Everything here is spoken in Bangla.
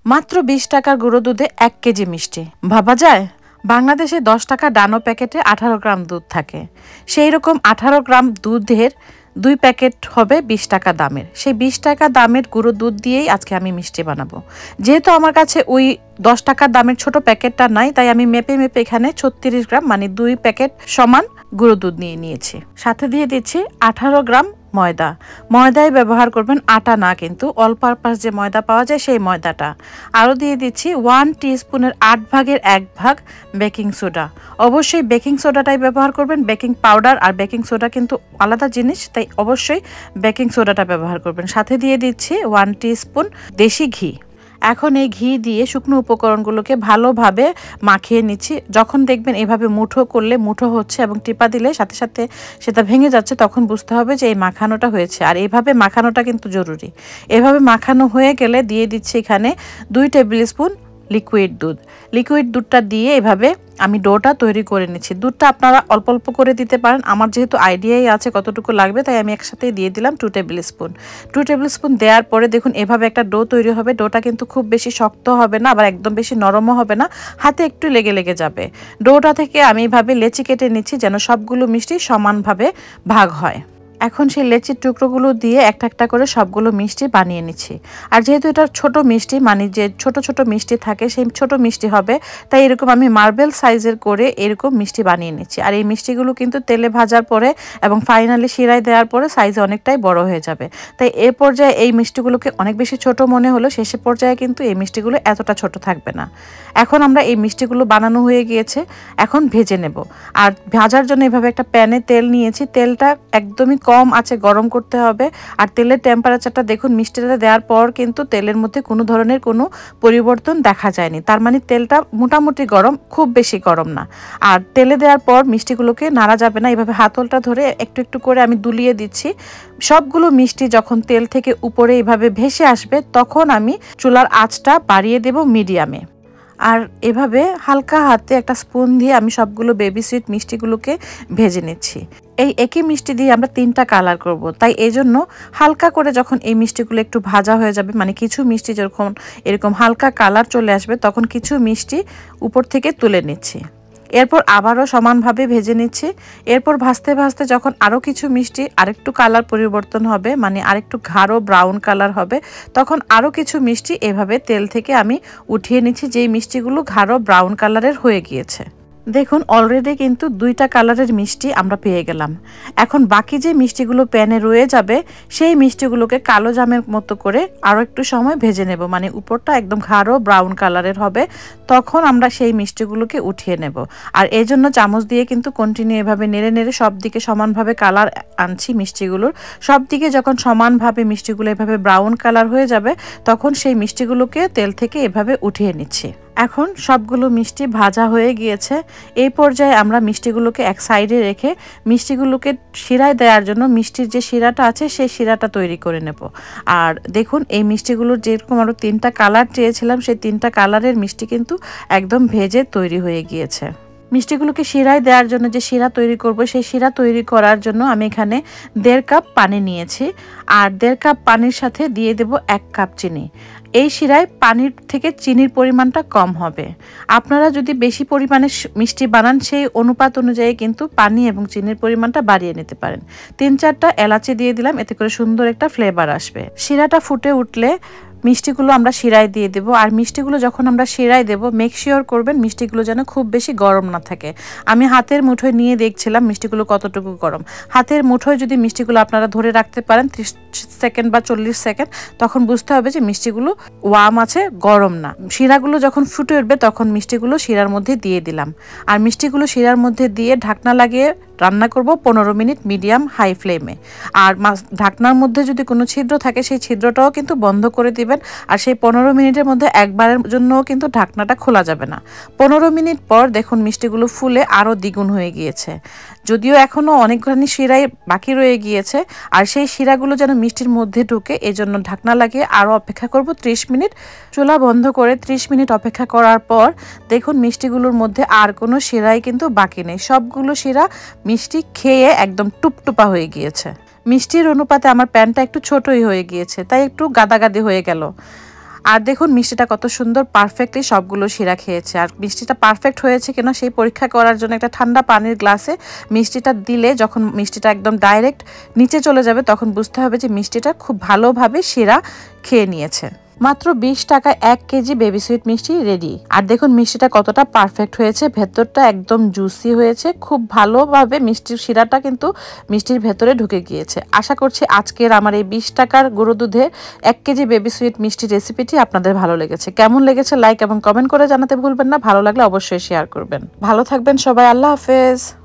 মাত্র 20 টাকার গুঁড়ো দুধে 1 কেজি মিষ্টি, ভাবা যায়? বাংলাদেশে 10 টাকা ডানো প্যাকেটে 18 গ্রাম দুধ থাকে। সেই রকম 18 গ্রাম দুধের 2 প্যাকেট হবে 20 টাকা দামের। সেই 20 টাকা দামের গুঁড়ো দুধ দিয়েই আজকে আমি মিষ্টি বানাবো। যেহেতু আমার কাছে ওই 10 টাকার দামের ছোট প্যাকেটটা নাই, তাই আমি মেপে মেপে এখানে 36 গ্রাম মানে 2 প্যাকেট সমান গুঁড়ো দুধ নিয়ে নিয়েছি। সাথে দিয়ে দিচ্ছি 18 গ্রাম ময়দা। ময়দায় ব্যবহার করবেন, আটা না, কিন্তু অল পারপাস যে ময়দা পাওয়া যায় সেই ময়দাটা। আরও দিয়ে দিচ্ছি 1 টিস্পুনের 8 ভাগের 1 ভাগ বেকিং সোডা। অবশ্যই বেকিং সোডাটাই ব্যবহার করবেন, বেকিং পাউডার আর বেকিং সোডা কিন্তু আলাদা জিনিস, তাই অবশ্যই বেকিং সোডাটা ব্যবহার করবেন। সাথে দিয়ে দিচ্ছি 1 টিস্পুন দেশি ঘি। এখন এই ঘি দিয়ে শুকনো উপকরণগুলোকে ভালোভাবে মাখিয়ে নিচ্ছি। যখন দেখবেন এভাবে মুঠো করলে মুঠো হচ্ছে এবং টিপা দিলে সাথে সাথে সেটা ভেঙে যাচ্ছে, তখন বুঝতে হবে যে এই মাখানোটা হয়েছে। আর এইভাবে মাখানোটা কিন্তু জরুরি। এভাবে মাখানো হয়ে গেলে দিয়ে দিচ্ছি এখানে 2 টেবিল স্পুন লিকুইড দুধ। লিকুইড দুধটা দিয়ে এভাবে আমি ডোটা তৈরি করে নিচ্ছি। দুধটা আপনারা অল্প অল্প করে দিতে পারেন, আমার যেহেতু আইডিয়াই আছে কতটুকু লাগবে তাই আমি একসাথে দিয়ে দিলাম 2 টেবিল স্পুন। 2 টেবিল স্পুন দেওয়ার পরে দেখুন এভাবে একটা ডো তৈরি হবে। ডোটা কিন্তু খুব বেশি শক্ত হবে না, আবার একদম বেশি নরমও হবে না, হাতে একটু লেগে লেগে যাবে। ডোটা থেকে আমি এভাবে লেচি কেটে নিচ্ছি যেন সবগুলো মিষ্টি সমানভাবে ভাগ হয়। এখন সেই লেচির টুকরোগুলো দিয়ে একটা একটা করে সবগুলো মিষ্টি বানিয়ে নিচ্ছি। আর যেহেতু এটা ছোট মিষ্টি, মানে যে ছোট ছোট মিষ্টি থাকে সেই ছোট মিষ্টি হবে, তাই এরকম আমি মার্বেল সাইজের করে এরকম মিষ্টি বানিয়ে নিচ্ছি। আর এই মিষ্টিগুলো কিন্তু তেলে ভাজার পরে এবং ফাইনালি শিরায় দেওয়ার পরে সাইজে অনেকটাই বড় হয়ে যাবে। তাই এ পর্যায়ে এই মিষ্টিগুলোকে অনেক বেশি ছোট মনে হলো, শেষে পর্যায়ে কিন্তু এই মিষ্টিগুলো এতটা ছোট থাকবে না। এখন আমরা এই মিষ্টিগুলো বানানো হয়ে গিয়েছে, এখন ভেজে নেব। আর ভাজার জন্য এভাবে একটা প্যানে তেল নিয়েছি। তেলটা একদমই কম আছে গরম করতে হবে। আর তেলের টেম্পারেচারটা দেখুন, মিষ্টিটা দেওয়ার পর কিন্তু তেলের মধ্যে কোনো ধরনের কোনো পরিবর্তন দেখা যায়নি, তার মানে তেলটা মোটামুটি গরম, খুব বেশি গরম না। আর তেলে দেওয়ার পর মিষ্টিগুলোকে নাড়া যাবে না, এভাবে হাতলটা ধরে একটু একটু করে আমি দুলিয়ে দিচ্ছি। সবগুলো মিষ্টি যখন তেল থেকে উপরে এভাবে ভেসে আসবে তখন আমি চুলার আঁচটা বাড়িয়ে দেব মিডিয়ামে। আর এভাবে হালকা হাতে একটা স্পুন দিয়ে আমি সবগুলো বেবি সুইট মিষ্টিগুলোকে ভেজে নিচ্ছি। এই একই মিষ্টি দিয়ে আমরা 3টা কালার করব, তাই এই জন্য হালকা করে যখন এই মিষ্টিগুলো একটু ভাজা হয়ে যাবে, মানে কিছু মিষ্টি যখন এরকম হালকা কালার চলে আসবে তখন কিছু মিষ্টি উপর থেকে তুলে নিচ্ছি। এরপর আবারও সমানভাবে ভেজে নিচ্ছি। এরপর ভাজতে ভাজতে যখন আরও কিছু মিষ্টি আরেকটু কালার পরিবর্তন হবে, মানে আরেকটু গাঢ় ব্রাউন কালার হবে, তখন আরও কিছু মিষ্টি এভাবে তেল থেকে আমি উঠিয়ে নিচ্ছি, যেই মিষ্টিগুলো গাঢ় ব্রাউন কালারের হয়ে গিয়েছে। দেখুন অলরেডি কিন্তু 2টা কালারের মিষ্টি আমরা পেয়ে গেলাম। এখন বাকি যে মিষ্টিগুলো প্যানে রয়ে যাবে সেই মিষ্টিগুলোকে কালো জামের মতো করে আরও একটু সময় ভেজে নেব, মানে উপরটা একদম গাঢ় ব্রাউন কালারের হবে, তখন আমরা সেই মিষ্টিগুলোকে উঠিয়ে নেব। আর এই জন্য চামচ দিয়ে কিন্তু কন্টিনিউ এভাবে নেড়ে নেড়ে সব দিকে সমানভাবে কালার আনছি মিষ্টিগুলোর। সব দিকে যখন সমানভাবে মিষ্টিগুলো এভাবে ব্রাউন কালার হয়ে যাবে তখন সেই মিষ্টিগুলোকে তেল থেকে এভাবে উঠিয়ে নিচ্ছি। এখন সবগুলো মিষ্টি ভাজা হয়ে গিয়েছে। এই পর্যায়ে আমরা মিষ্টিগুলোকে এক সাইডে রেখে মিষ্টিগুলোকে শিরায় দেওয়ার জন্য মিষ্টির যে শিরাটা আছে সেই শিরাটা তৈরি করে নেব। আর দেখুন এই মিষ্টিগুলোর যেরকম আরও 3টা কালার চেয়েছিলাম সেই 3টা কালারের মিষ্টি কিন্তু একদম ভেজে তৈরি হয়ে গিয়েছে। মিষ্টিগুলোকে শিরায় দেওয়ার জন্য যে শিরা তৈরি করব সেই শিরা তৈরি করার জন্য আমি এখানে 1.5 কাপ পানি নিয়েছি। আর 1.5 কাপ পানির সাথে দিয়ে দেব 1 কাপ চিনি। এই শিরায় পানির থেকে চিনির পরিমাণটা কম হবে। আপনারা যদি বেশি পরিমাণে মিষ্টি বানান সেই অনুপাত অনুযায়ী কিন্তু পানি এবং চিনির পরিমাণটা বাড়িয়ে নিতে পারেন। 3-4টা এলাচি দিয়ে দিলাম, এতে করে সুন্দর একটা ফ্লেভার আসবে। শিরাটা ফুটে উঠলে মিষ্টিগুলো আমরা শিরায় দিয়ে দেব। আর মিষ্টিগুলো যখন আমরা শিরায় দেব মেক শিওর করবেন মিষ্টিগুলো যেন খুব বেশি গরম না থাকে। আমি হাতের মুঠোয় নিয়ে দেখছিলাম মিষ্টিগুলো কতটুকু গরম। হাতের মুঠোয় যদি মিষ্টিগুলো আপনারা ধরে রাখতে পারেন 30 সেকেন্ড বা 40 সেকেন্ড, তখন বুঝতে হবে যে মিষ্টিগুলো ওয়ার্ম আছে, গরম না। শিরাগুলো যখন ফুটে উঠবে তখন মিষ্টিগুলো শিরার মধ্যে দিয়ে দিলাম। আর মিষ্টিগুলো শিরার মধ্যে দিয়ে ঢাকনা লাগিয়ে রান্না করব 15 মিনিট মিডিয়াম হাই ফ্লেমে। আর ঢাকনার মধ্যে যদি কোনো ছিদ্র থাকে সেই ছিদ্রটাও কিন্তু বন্ধ করে দিবেন। আর সেই 15 মিনিটের মধ্যে একবারের জন্যও কিন্তু ঢাকনাটা খোলা যাবে না। 15 মিনিট পর দেখুন মিষ্টিগুলো ফুলে আরও দ্বিগুণ হয়ে গিয়েছে। যদিও এখনও অনেকখানি শিরাই বাকি রয়ে গিয়েছে, আর সেই শিরাগুলো যেন মিষ্টির মধ্যে ঢুকে এজন্য ঢাকনা লাগিয়ে আরও অপেক্ষা করব 30 মিনিট। চুলা বন্ধ করে 30 মিনিট অপেক্ষা করার পর দেখুন মিষ্টিগুলোর মধ্যে আর কোনো শিরাই কিন্তু বাকি নেই। সবগুলো শিরা মিষ্টি খেয়ে একদম টুপটুপা হয়ে গিয়েছে। মিষ্টির অনুপাতে আমার প্যানটা একটু ছোটই হয়ে গিয়েছে, তাই একটু গাদাগাদি হয়ে গেল। আর দেখুন মিষ্টিটা কত সুন্দর পারফেক্টলি সবগুলো শিরা খেয়েছে। আর মিষ্টিটা পারফেক্ট হয়েছে কিনা সেই পরীক্ষা করার জন্য একটা ঠান্ডা পানির গ্লাসে মিষ্টিটা দিলে যখন মিষ্টিটা একদম ডাইরেক্ট নিচে চলে যাবে তখন বুঝতে হবে যে মিষ্টিটা খুব ভালোভাবে শিরা খেয়ে নিয়েছে। মাত্র 20 টাকায় 1 কেজি বেবি সুইট মিষ্টি রেডি। আর দেখুন মিষ্টিটা কতটা পারফেক্ট হয়েছে, ভেতরটা একদম জুসি হয়েছে, খুব ভালোভাবে মিষ্টির শিরাটা কিন্তু মিষ্টির ভেতরে ঢুকে গিয়েছে। আশা করছি আজকের আমার এই 20 টাকার গুঁড়ো দুধে 1 কেজি বেবি সুইট মিষ্টি রেসিপিটি আপনাদের ভালো লেগেছে। কেমন লেগেছে লাইক এবং কমেন্ট করে জানাতে ভুলবেন না। ভালো লাগলে অবশ্যই শেয়ার করবেন। ভালো থাকবেন সবাই, আল্লাহ হাফেজ।